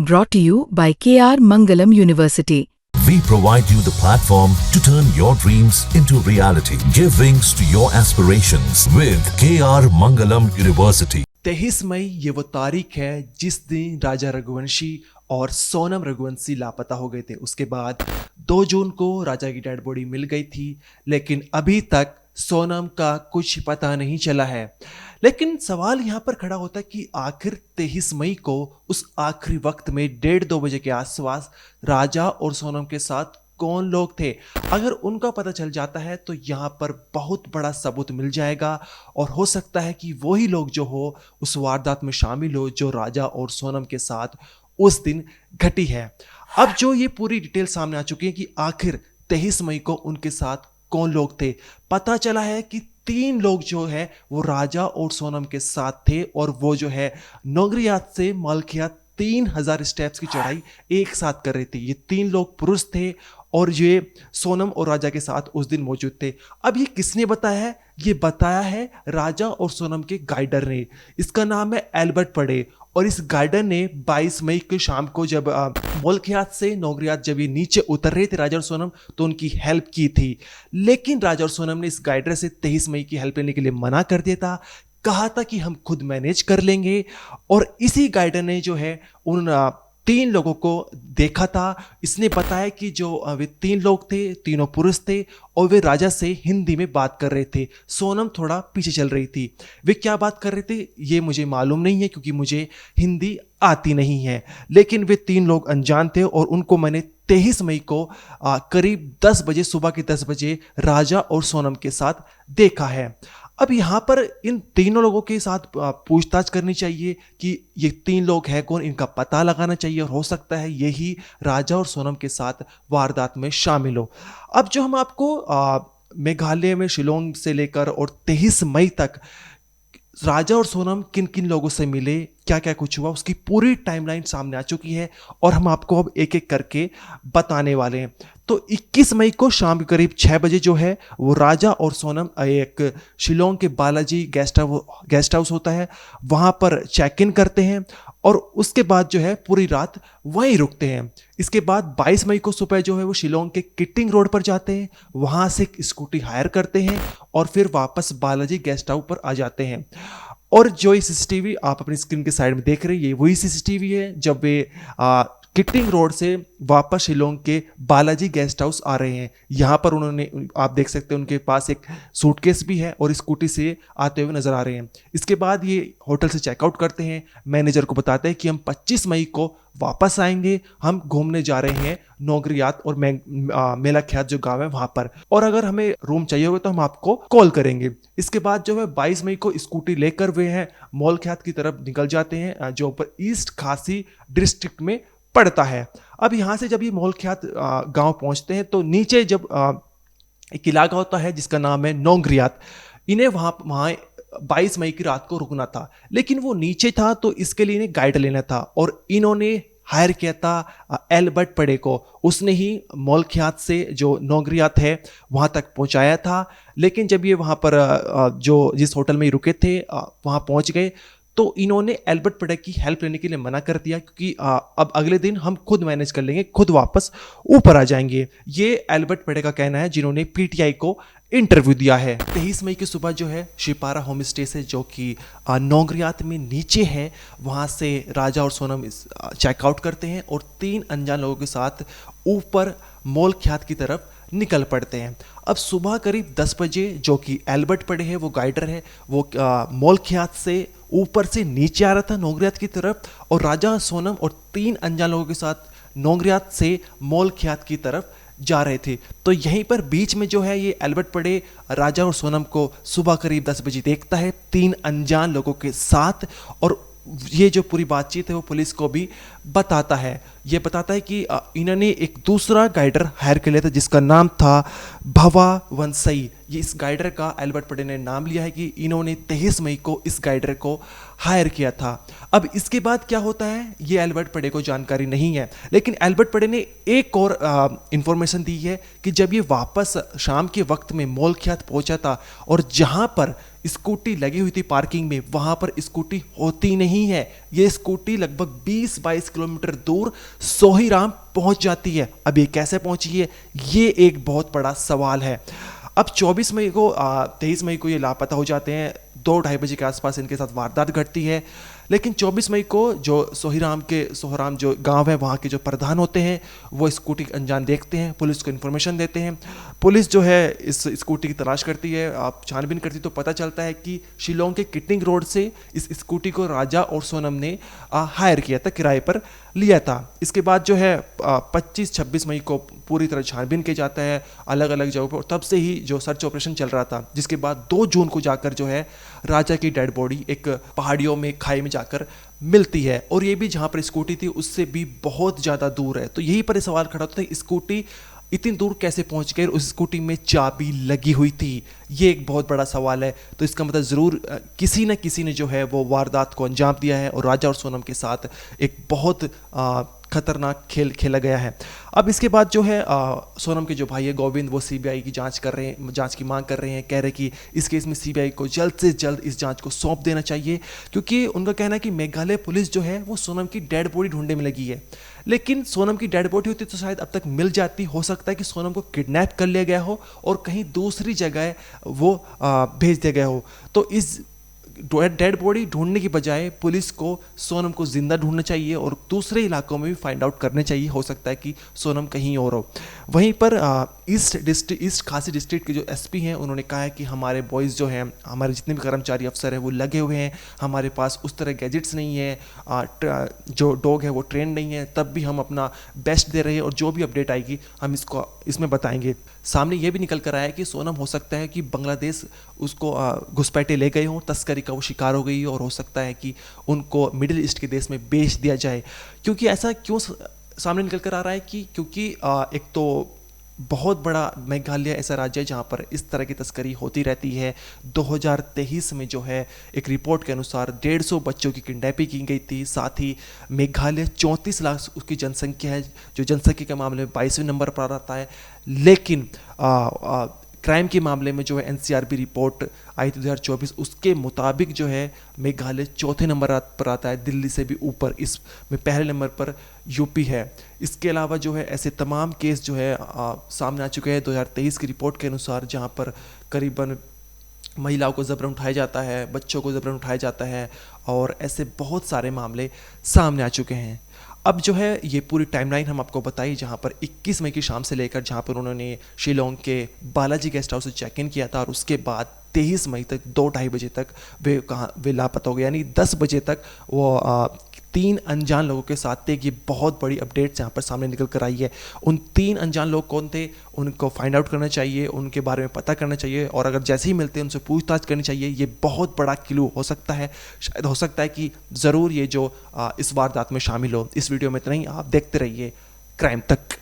Brought to you by KR Mangalam University. We provide you the platform to turn your dreams into reality. Give wings to your aspirations with KR Mangalam University. 23 मई ये वो तारीख है जिस दिन राजा रघुवंशी और सोनम रघुवंशी लापता हो गए थे। उसके बाद 2 जून को राजा की डेड बॉडी मिल गई थी, लेकिन अभी तक सोनम का कुछ पता नहीं चला है। लेकिन सवाल यहाँ पर खड़ा होता है कि आखिर 23 मई को उस आखिरी वक्त में 1:30-2 बजे के आसपास राजा और सोनम के साथ कौन लोग थे। अगर उनका पता चल जाता है तो यहाँ पर बहुत बड़ा सबूत मिल जाएगा और हो सकता है कि वही लोग जो हो उस वारदात में शामिल हो जो राजा और सोनम के साथ उस दिन घटी है। अब जो ये पूरी डिटेल सामने आ चुकी है कि आखिर 23 मई को उनके साथ कौन लोग थे। पता चला है कि 3 लोग जो है वो राजा और सोनम के साथ थे और वो जो है नोगरियात से मलखियात 3000 स्टेप्स की चढ़ाई एक साथ कर रहे थे। ये 3 लोग पुरुष थे और ये सोनम और राजा के साथ उस दिन मौजूद थे। अब ये किसने बताया है? ये बताया है राजा और सोनम के गाइडर ने। इसका नाम है एल्बर्ट पड़े और इस गाइडर ने 22 मई की शाम को जब मलखियात से नोगरियात जब ये नीचे उतर रहे थे राजा और सोनम तो उनकी हेल्प की थी। लेकिन राजा और सोनम ने इस गाइडर से 23 मई की हेल्प लेने के लिए मना कर दिया था। कहा था कि हम खुद मैनेज कर लेंगे और इसी गाइडर ने जो है उन 3 लोगों को देखा था। इसने बताया कि जो वे 3 लोग थे, तीनों पुरुष थे और वे राजा से हिंदी में बात कर रहे थे। सोनम थोड़ा पीछे चल रही थी। वे क्या बात कर रहे थे ये मुझे मालूम नहीं है क्योंकि मुझे हिंदी आती नहीं है। लेकिन वे 3 लोग अनजान थे और उनको मैंने 23 मई को करीब 10 बजे, सुबह के 10 बजे राजा और सोनम के साथ देखा है। अब यहाँ पर इन तीनों लोगों के साथ पूछताछ करनी चाहिए कि ये 3 लोग हैं कौन, इनका पता लगाना चाहिए और हो सकता है यही राजा और सोनम के साथ वारदात में शामिल हो। अब जो हम आपको मेघालय में शिलोंग से लेकर और 23 मई तक राजा और सोनम किन किन लोगों से मिले, क्या क्या कुछ हुआ, उसकी पूरी टाइमलाइन सामने आ चुकी है और हम आपको अब एक एक करके बताने वाले हैं। तो 21 मई को शाम के करीब 6 बजे जो है वो राजा और सोनम एक शिलोंग के बालाजी गेस्ट हाउस होता है वहाँ पर चेक इन करते हैं और उसके बाद जो है पूरी रात वहीं रुकते हैं। इसके बाद 22 मई को सुबह जो है वो शिलोंग के किटिंग रोड पर जाते हैं, वहाँ से एक स्कूटी हायर करते हैं और फिर वापस बालाजी गेस्ट हाउस पर आ जाते हैं। और जो ये सीसीटीवी आप अपनी स्क्रीन के साइड में देख रहे हैं ये वही सीसीटीवी है जब वे किटिंग रोड से वापस शिलोंग के बालाजी गेस्ट हाउस आ रहे हैं। यहाँ पर उन्होंने, आप देख सकते हैं उनके पास एक सूटकेस भी है और स्कूटी से आते हुए नजर आ रहे हैं। इसके बाद ये होटल से चेकआउट करते हैं, मैनेजर को बताते हैं कि हम 25 मई को वापस आएंगे, हम घूमने जा रहे हैं नोगरियात और मेलाख्यात जो गाँव है वहाँ पर, और अगर हमें रूम चाहिए होगा तो हम आपको कॉल करेंगे। इसके बाद जो है 22 मई को स्कूटी लेकर वे हैं मौलख्यात की तरफ निकल जाते हैं जो ऊपर ईस्ट खासी डिस्ट्रिक्ट में पड़ता है। अब यहाँ से जब ये मौलख्यात गांव पहुँचते हैं तो नीचे जब एक इलाका होता है जिसका नाम है नोगरियात, इन्हें वहाँ 22 मई की रात को रुकना था, लेकिन वो नीचे था तो इसके लिए इन्हें गाइड लेना था और इन्होंने हायर किया था एल्बर्ट पड़े को। उसने ही मौलख्यात से जो नोगरियात है वहाँ तक पहुँचाया था। लेकिन जब ये वहाँ पर जो जिस होटल में रुके थे वहाँ पहुँच गए तो इन्होंने एल्बर्ट पड़े की हेल्प लेने के लिए मना कर दिया क्योंकि अब अगले दिन हम खुद मैनेज कर लेंगे, खुद वापस ऊपर आ जाएंगे। ये एल्बर्ट पड़े का कहना है जिन्होंने पीटीआई को इंटरव्यू दिया है। 23 मई की सुबह जो है शिपारा होम स्टे से जो कि नोगरियात में नीचे है वहाँ से राजा और सोनम चेकआउट करते हैं और 3 अनजान लोगों के साथ ऊपर मौलख्यात की तरफ निकल पड़ते हैं। अब सुबह करीब 10 बजे जो कि एल्बर्ट पड़े है वो गाइडर है वो मौलख्यात से ऊपर से नीचे आ रहा था नोगरियात की तरफ और राजा सोनम और 3 अनजान लोगों के साथ नोगरियात से मौलख्यात की तरफ जा रहे थे। तो यहीं पर बीच में जो है ये एल्बर्ट पड़े राजा और सोनम को सुबह करीब 10 बजे देखता है 3 अनजान लोगों के साथ और ये जो पूरी बातचीत है वो पुलिस को भी बताता है। ये बताता है कि इन्होंने एक दूसरा गाइडर हायर कर लिया था जिसका नाम था भवा वंसई। ये इस गाइडर का एल्बर्ट पड़े ने नाम लिया है कि इन्होंने 23 मई को इस गाइडर को हायर किया था। अब इसके बाद क्या होता है ये एल्बर्ट पड़े को जानकारी नहीं है, लेकिन एल्बर्ट पड़े ने एक और इंफॉर्मेशन दी है कि जब ये वापस शाम के वक्त में मौलख्यात पहुंचा था और जहां पर स्कूटी लगी हुई थी पार्किंग में, वहां पर स्कूटी होती नहीं है। ये स्कूटी लगभग 20-22 किलोमीटर दूर सोहीराम पहुंच जाती है। अब ये कैसे पहुंची है, ये एक बहुत बड़ा सवाल है। अब 23 मई को 23 मई को ये लापता हो जाते हैं। 2-2:30 बजे के आसपास इनके साथ वारदात घटती है। लेकिन 24 मई को जो सोहराम जो गांव है वहाँ के जो प्रधान होते हैं वो स्कूटी का अंजाम देखते हैं, पुलिस को इन्फॉर्मेशन देते हैं। पुलिस जो है इस स्कूटी की तलाश करती है, आप छानबीन करती तो पता चलता है कि शिलोंग के किटिंग रोड से इस स्कूटी को राजा और सोनम ने हायर किया था, किराए पर लिया था। इसके बाद जो है 25-26 मई को पूरी तरह छानबीन किया जाता है अलग अलग जगहों पर, और तब से ही जो सर्च ऑपरेशन चल रहा था, जिसके बाद 2 जून को जाकर जो है राजा की डेड बॉडी एक पहाड़ियों में खाई में जाकर मिलती है। और ये भी जहाँ पर स्कूटी थी उससे भी बहुत ज़्यादा दूर है। तो यहीं पर सवाल खड़ा होता है, स्कूटी इतनी दूर कैसे पहुंच गई, उस स्कूटी में चाबी लगी हुई थी, ये एक बहुत बड़ा सवाल है। तो इसका मतलब ज़रूर किसी न किसी ने जो है वो वारदात को अंजाम दिया है और राजा और सोनम के साथ एक बहुत खतरनाक खेल खेला गया है। अब इसके बाद जो है सोनम के जो भाई है गोविंद, वो सीबीआई की जांच कर रहे हैं, जांच की मांग कर रहे हैं, कह रहे कि इस केस में सीबीआई को जल्द से जल्द इस जांच को सौंप देना चाहिए, क्योंकि उनका कहना है कि मेघालय पुलिस जो है वो सोनम की डेड बॉडी ढूंढने में लगी है। लेकिन सोनम की डेड बॉडी होती तो शायद अब तक मिल जाती। हो सकता है कि सोनम को किडनैप कर लिया गया हो और कहीं दूसरी जगह वो भेज दिया गया हो। तो इस डेड बॉडी ढूंढने की बजाय पुलिस को सोनम को जिंदा ढूंढना चाहिए और दूसरे इलाकों में भी फाइंड आउट करने चाहिए। हो सकता है कि सोनम कहीं और हो। वहीं पर ईस्ट खासी डिस्ट्रिक्ट के जो एसपी हैं उन्होंने कहा है कि हमारे बॉयज़ जो हैं, हमारे जितने भी कर्मचारी अफसर हैं वो लगे हुए हैं, हमारे पास उस तरह गैजेट्स नहीं है, जो डॉग है वो ट्रेन नहीं है, तब भी हम अपना बेस्ट दे रहे हैं और जो भी अपडेट आएगी हम इसमें बताएंगे। सामने ये भी निकल कर आया है कि सोनम हो सकता है कि बांग्लादेश उसको घुसपैठे ले गए हों, तस्करी का वो शिकार हो गई और हो सकता है कि उनको मिडिल ईस्ट के देश में बेच दिया जाए। क्योंकि ऐसा क्यों सामने निकल कर आ रहा है कि क्योंकि एक तो बहुत बड़ा मेघालय ऐसा राज्य है जहाँ पर इस तरह की तस्करी होती रहती है। 2023 में जो है एक रिपोर्ट के अनुसार 150 बच्चों की किडनैपिंग की गई थी। साथ ही मेघालय 34 लाख उसकी जनसंख्या है, जो जनसंख्या के मामले में 22वें नंबर पर आता है। लेकिन क्राइम के मामले में जो है एनसीआरबी रिपोर्ट आई थी 2024, उसके मुताबिक जो है मेघालय 4थे नंबर पर आता है, दिल्ली से भी ऊपर। इसमें पहले नंबर पर यूपी है। इसके अलावा जो है ऐसे तमाम केस जो है सामने आ चुके हैं 2023 की रिपोर्ट के अनुसार, जहां पर करीबन महिलाओं को जबरन उठाया जाता है, बच्चों को जबरन उठाया जाता है और ऐसे बहुत सारे मामले सामने आ चुके हैं। अब जो है ये पूरी टाइमलाइन हम आपको बताई, जहाँ पर 21 मई की शाम से लेकर जहाँ पर उन्होंने शिलोंग के बालाजी गेस्ट हाउस से चेक इन किया था और उसके बाद 23 मई तक 2-2:30 बजे तक वे लापता हो गए। यानी 10 बजे तक वो 3 अनजान लोगों के साथ थे। ये बहुत बड़ी अपडेट्स यहाँ पर सामने निकल कर आई है। उन 3 अनजान लोग कौन थे, उनको फाइंड आउट करना चाहिए, उनके बारे में पता करना चाहिए और अगर जैसे ही मिलते हैं उनसे पूछताछ करनी चाहिए। ये बहुत बड़ा क्लू हो सकता है, शायद हो सकता है कि ज़रूर ये जो इस वारदात में शामिल हो। इस वीडियो में इतना ही, आप देखते रहिए क्राइम तक।